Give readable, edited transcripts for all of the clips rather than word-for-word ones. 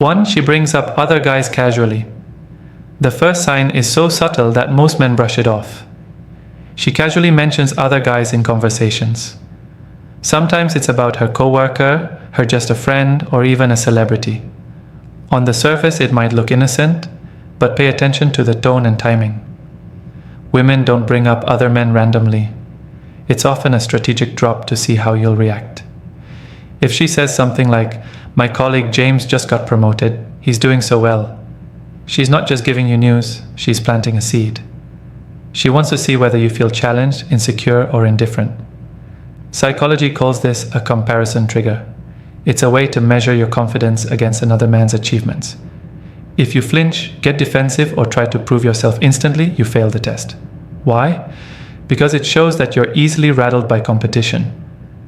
1. She brings up other guys casually. The first sign is so subtle that most men brush it off. She casually mentions other guys in conversations. Sometimes it's about her coworker, her just a friend, or even a celebrity. On the surface, it might look innocent, but pay attention to the tone and timing. Women don't bring up other men randomly. It's often a strategic drop to see how you'll react. If she says something like, "My colleague James just got promoted, he's doing so well," she's not just giving you news, she's planting a seed. She wants to see whether you feel challenged, insecure, or indifferent. Psychology calls this a comparison trigger. It's a way to measure your confidence against another man's achievements. If you flinch, get defensive, or try to prove yourself instantly, you fail the test. Why? Because it shows that you're easily rattled by competition.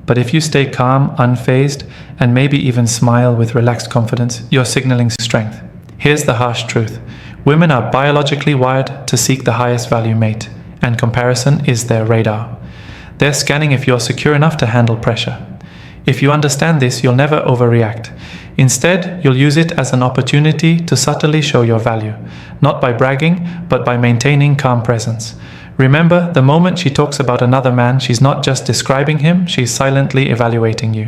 But if you stay calm, unfazed, and maybe even smile with relaxed confidence, you're signaling strength. Here's the harsh truth. Women are biologically wired to seek the highest value mate, and comparison is their radar. They're scanning if you're secure enough to handle pressure. If you understand this, you'll never overreact. Instead, you'll use it as an opportunity to subtly show your value, not by bragging, but by maintaining calm presence. Remember, the moment she talks about another man, she's not just describing him, she's silently evaluating you.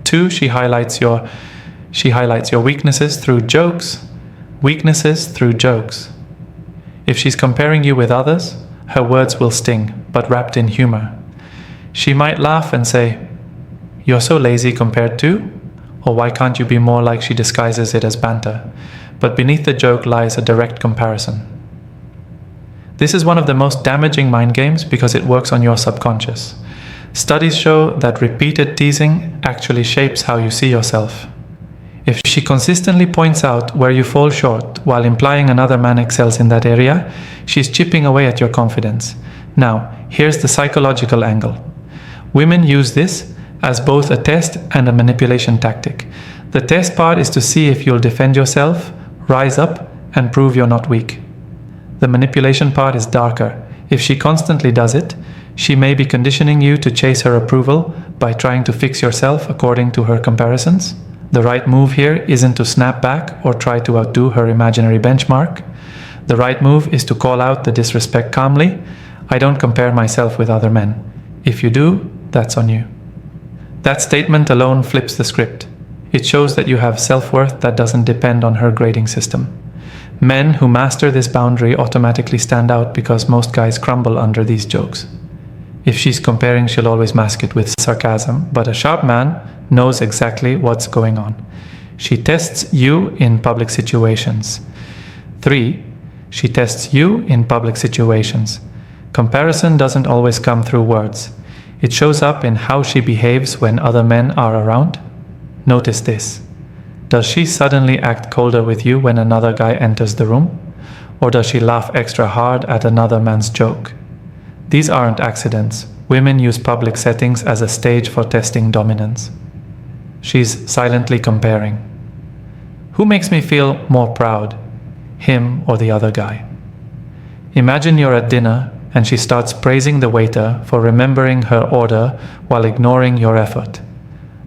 2. She highlights your weaknesses through jokes. Weaknesses through jokes. If she's comparing you with others, her words will sting, but wrapped in humor. She might laugh and say, "You're so lazy compared to," or "Why can't you be more like?" She disguises it as banter, but beneath the joke lies a direct comparison. This is one of the most damaging mind games because it works on your subconscious. Studies show that repeated teasing actually shapes how you see yourself. If she consistently points out where you fall short while implying another man excels in that area, she's chipping away at your confidence. Now, here's the psychological angle. Women use this as both a test and a manipulation tactic. The test part is to see if you'll defend yourself, rise up, and prove you're not weak. The manipulation part is darker. If she constantly does it, she may be conditioning you to chase her approval by trying to fix yourself according to her comparisons. The right move here isn't to snap back or try to outdo her imaginary benchmark. The right move is to call out the disrespect calmly. "I don't compare myself with other men. If you do, that's on you." That statement alone flips the script. It shows that you have self-worth that doesn't depend on her grading system. Men who master this boundary automatically stand out because most guys crumble under these jokes. If she's comparing, she'll always mask it with sarcasm, but a sharp man knows exactly what's going on. She tests you in public situations. 3. She tests you in public situations. Comparison doesn't always come through words. It shows up in how she behaves when other men are around. Notice this. Does she suddenly act colder with you when another guy enters the room? Or does she laugh extra hard at another man's joke? These aren't accidents. Women use public settings as a stage for testing dominance. She's silently comparing. Who makes me feel more proud? Him or the other guy? Imagine you're at dinner and she starts praising the waiter for remembering her order while ignoring your effort.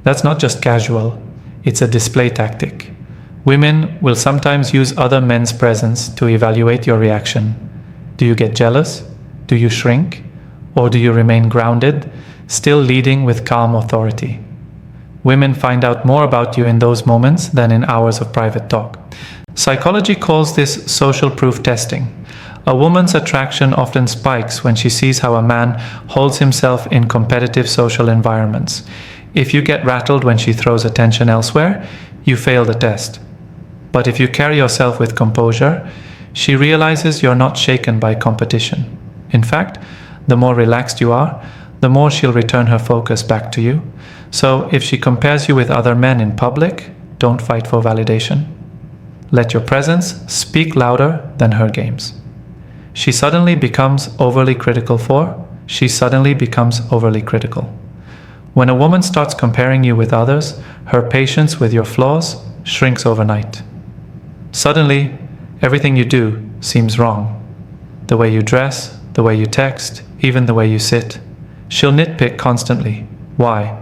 That's not just casual, it's a display tactic. Women will sometimes use other men's presence to evaluate your reaction. Do you get jealous? Do you shrink? Or do you remain grounded, still leading with calm authority? Women find out more about you in those moments than in hours of private talk. Psychology calls this social proof testing. A woman's attraction often spikes when she sees how a man holds himself in competitive social environments. If you get rattled when she throws attention elsewhere, you fail the test. But if you carry yourself with composure, she realizes you're not shaken by competition. In fact, the more relaxed you are, the more she'll return her focus back to you. So if she compares you with other men in public, don't fight for validation. Let your presence speak louder than her games. She suddenly becomes overly critical. When a woman starts comparing you with others, her patience with your flaws shrinks overnight. Suddenly, everything you do seems wrong. The way you dress, the way you text, even the way you sit. She'll nitpick constantly. Why?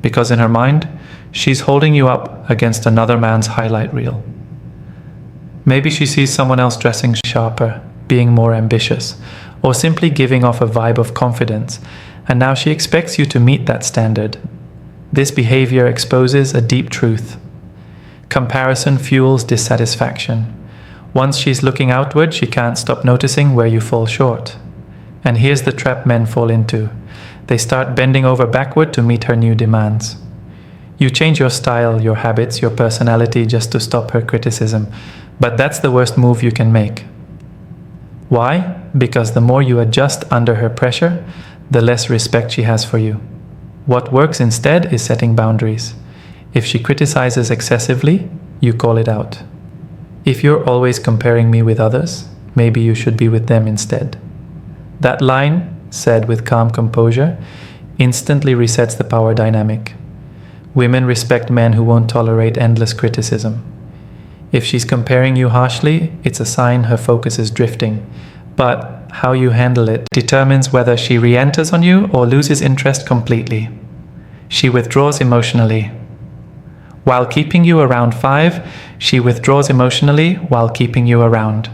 Because in her mind, She's holding you up against another man's highlight reel. Maybe she sees someone else dressing sharper, being more ambitious, or simply giving off a vibe of confidence, and now she expects you to meet that standard. This behavior exposes a deep truth. Comparison fuels dissatisfaction. Once she's looking outward, she can't stop noticing where you fall short. And here's the trap men fall into. They start bending over backward to meet her new demands. You change your style, your habits, your personality just to stop her criticism, but that's the worst move you can make. Why? Because the more you adjust under her pressure, the less respect she has for you. What works instead is setting boundaries. If she criticizes excessively, you call it out. If you're always comparing me with others, maybe you should be with them instead. That line, said with calm composure, instantly resets the power dynamic. Women respect men who won't tolerate endless criticism. If she's comparing you harshly, it's a sign her focus is drifting. But how you handle it determines whether she re-enters on you or loses interest completely. She withdraws emotionally. While keeping you around 5, she withdraws emotionally while keeping you around.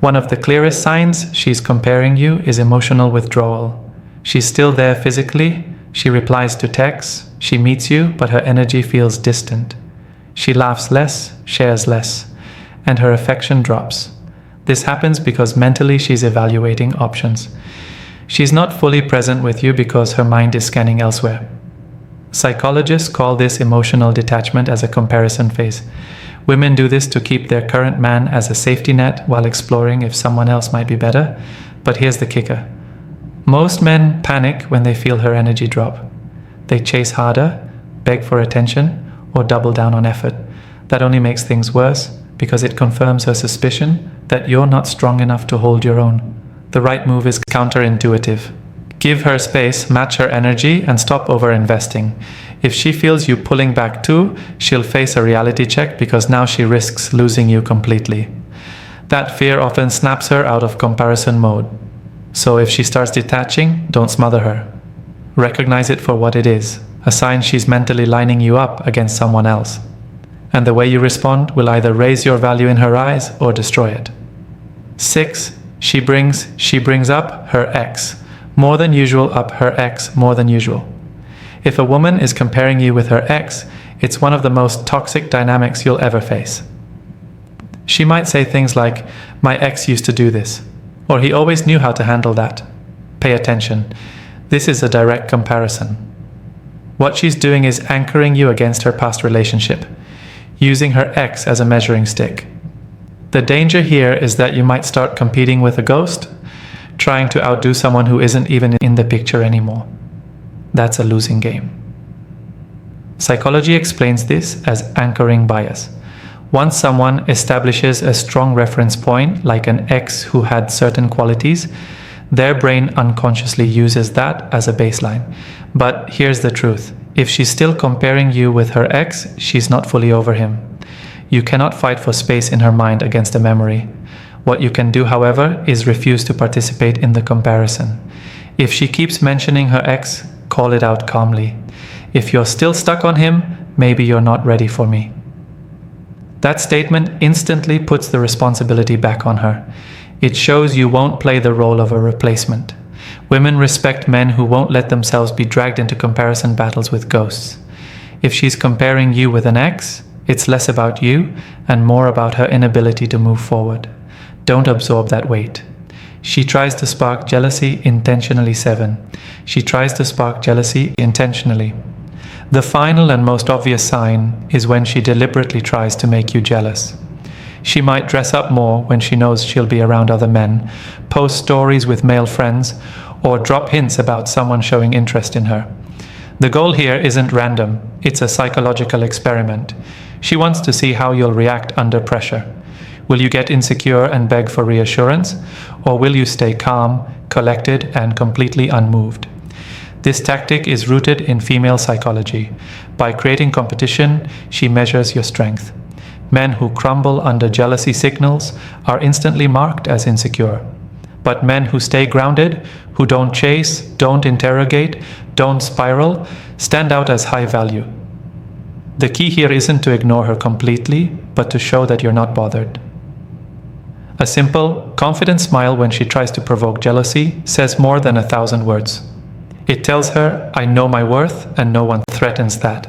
One of the clearest signs she's comparing you is emotional withdrawal. She's still there physically, she replies to texts, she meets you, but her energy feels distant. She laughs less, shares less, and her affection drops. This happens because mentally she's evaluating options. She's not fully present with you because her mind is scanning elsewhere. Psychologists call this emotional detachment as a comparison phase. Women do this to keep their current man as a safety net while exploring if someone else might be better. But here's the kicker. Most men panic when they feel her energy drop. They chase harder, beg for attention, or double down on effort. That only makes things worse because it confirms her suspicion that you're not strong enough to hold your own. The right move is counterintuitive. Give her space, match her energy, and stop over-investing. If she feels you pulling back too, she'll face a reality check because now she risks losing you completely. That fear often snaps her out of comparison mode. So if she starts detaching, don't smother her. Recognize it for what it is, a sign she's mentally lining you up against someone else. And the way you respond will either raise your value in her eyes or destroy it. 6. She brings up her ex. More than usual up her ex more than usual. If a woman is comparing you with her ex, it's one of the most toxic dynamics you'll ever face. She might say things like, "My ex used to do this," or "He always knew how to handle that." Pay attention. This is a direct comparison. What she's doing is anchoring you against her past relationship, using her ex as a measuring stick. The danger here is that you might start competing with a ghost, trying to outdo someone who isn't even in the picture anymore. That's a losing game. Psychology explains this as anchoring bias. Once someone establishes a strong reference point, like an ex who had certain qualities, their brain unconsciously uses that as a baseline. But here's the truth. If she's still comparing you with her ex, she's not fully over him. You cannot fight for space in her mind against a memory. What you can do, however, is refuse to participate in the comparison. If she keeps mentioning her ex, call it out calmly. If you're still stuck on him, maybe you're not ready for me. That statement instantly puts the responsibility back on her. It shows you won't play the role of a replacement. Women respect men who won't let themselves be dragged into comparison battles with ghosts. If she's comparing you with an ex, it's less about you and more about her inability to move forward. Don't absorb that weight. She tries to spark jealousy intentionally. 7. She tries to spark jealousy intentionally. The final and most obvious sign is when she deliberately tries to make you jealous. She might dress up more when she knows she'll be around other men, post stories with male friends, or drop hints about someone showing interest in her. The goal here isn't random, it's a psychological experiment. She wants to see how you'll react under pressure. Will you get insecure and beg for reassurance, or will you stay calm, collected, and completely unmoved? This tactic is rooted in female psychology. By creating competition, she measures your strength. Men who crumble under jealousy signals are instantly marked as insecure. But men who stay grounded, who don't chase, don't interrogate, don't spiral, stand out as high value. The key here isn't to ignore her completely, but to show that you're not bothered. A simple, confident smile when she tries to provoke jealousy says more than 1,000 words. It tells her, I know my worth and no one threatens that.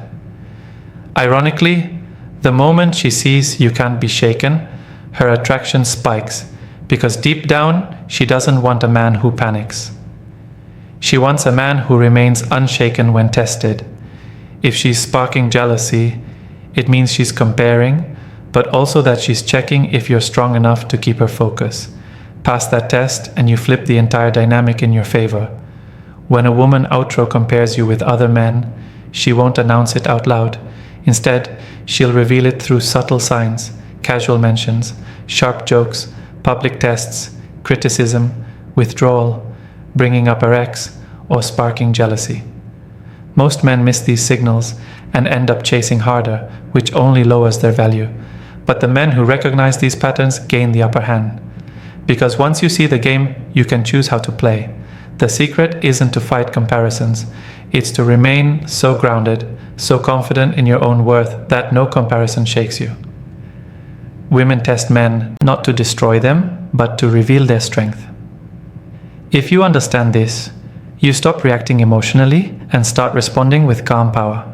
Ironically, the moment she sees you can't be shaken, her attraction spikes, because deep down, she doesn't want a man who panics. She wants a man who remains unshaken when tested. If she's sparking jealousy, it means she's comparing, but also that she's checking if you're strong enough to keep her focus. Pass that test and you flip the entire dynamic in your favor. When a woman outro compares you with other men, she won't announce it out loud. Instead, she'll reveal it through subtle signs, casual mentions, sharp jokes, public tests, criticism, withdrawal, bringing up her ex, or sparking jealousy. Most men miss these signals and end up chasing harder, which only lowers their value. But the men who recognize these patterns gain the upper hand. Because once you see the game, you can choose how to play. The secret isn't to fight comparisons. It's to remain so grounded, so confident in your own worth that no comparison shakes you. Women test men not to destroy them, but to reveal their strength. If you understand this, you stop reacting emotionally and start responding with calm power.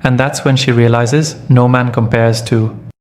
And that's when she realizes no man compares to